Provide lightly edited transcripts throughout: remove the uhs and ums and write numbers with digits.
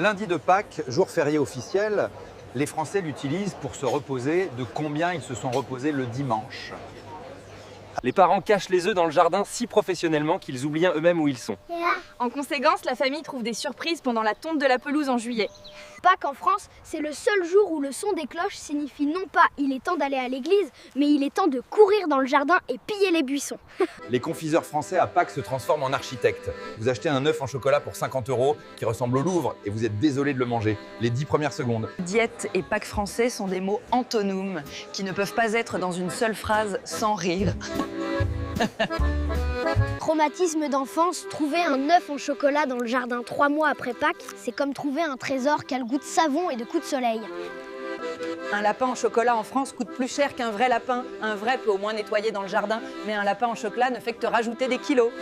Lundi de Pâques, jour férié officiel, les Français l'utilisent pour se reposer. De combien ils se sont reposés le dimanche? Les parents cachent les œufs dans le jardin si professionnellement qu'ils oublient eux-mêmes où ils sont. En conséquence, la famille trouve des surprises pendant la tonte de la pelouse en juillet. Pâques en France, c'est le seul jour où le son des cloches signifie non pas il est temps d'aller à l'église, mais il est temps de courir dans le jardin et piller les buissons. Les confiseurs français à Pâques se transforment en architectes. Vous achetez un œuf en chocolat pour 50 € qui ressemble au Louvre et vous êtes désolé de le manger les 10 premières secondes. Diète et Pâques français sont des mots antonymes qui ne peuvent pas être dans une seule phrase sans rire. Traumatisme d'enfance, trouver un œuf en chocolat dans le jardin 3 mois après Pâques, c'est comme trouver un trésor qui a le goût de savon et de coups de soleil. Un lapin en chocolat en France coûte plus cher qu'un vrai lapin. Un vrai peut au moins nettoyer dans le jardin, mais un lapin en chocolat ne fait que te rajouter des kilos.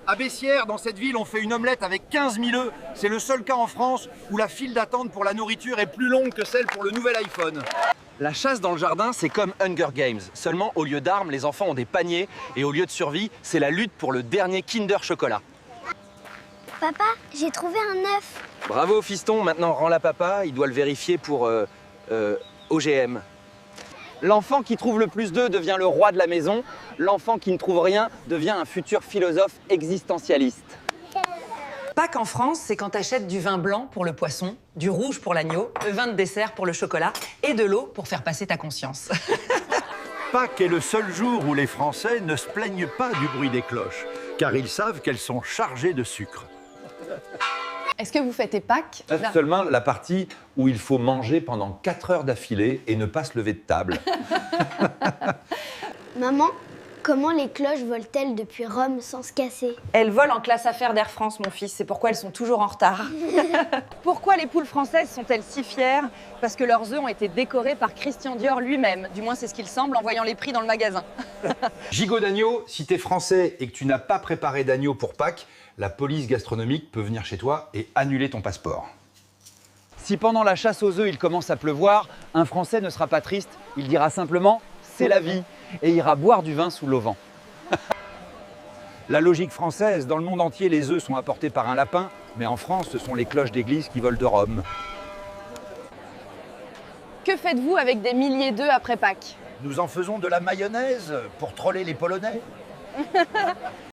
À Bessières, dans cette ville, on fait une omelette avec 15 000 œufs. C'est le seul cas en France où la file d'attente pour la nourriture est plus longue que celle pour le nouvel iPhone. La chasse dans le jardin, c'est comme Hunger Games. Seulement, au lieu d'armes, les enfants ont des paniers. Et au lieu de survie, c'est la lutte pour le dernier Kinder Chocolat. Papa, j'ai trouvé un œuf. Bravo, fiston. Maintenant, rends-la papa. Il doit le vérifier pour OGM. L'enfant qui trouve le plus d'œufs devient le roi de la maison. L'enfant qui ne trouve rien devient un futur philosophe existentialiste. Pâques en France, c'est quand t'achètes du vin blanc pour le poisson, du rouge pour l'agneau, le vin de dessert pour le chocolat et de l'eau pour faire passer ta conscience. Pâques est le seul jour où les Français ne se plaignent pas du bruit des cloches, car ils savent qu'elles sont chargées de sucre. Est-ce que vous fêtez Pâques? Seulement la partie où il faut manger pendant 4 heures d'affilée et ne pas se lever de table. Maman, comment les cloches volent-elles depuis Rome sans se casser? Elles volent en classe affaires d'Air France, mon fils. C'est pourquoi elles sont toujours en retard. Pourquoi les poules françaises sont-elles si fières? Parce que leurs œufs ont été décorés par Christian Dior lui-même. Du moins, c'est ce qu'il semble en voyant les prix dans le magasin. Gigot d'agneau, si t'es français et que tu n'as pas préparé d'agneau pour Pâques, la police gastronomique peut venir chez toi et annuler ton passeport. Si pendant la chasse aux œufs, il commence à pleuvoir, un Français ne sera pas triste. Il dira simplement « c'est la vie » et ira boire du vin sous l'auvent. La logique française, dans le monde entier, les œufs sont apportés par un lapin, mais en France, ce sont les cloches d'église qui volent de Rome. Que faites-vous avec des milliers d'œufs après Pâques? Nous en faisons de la mayonnaise pour troller les Polonais.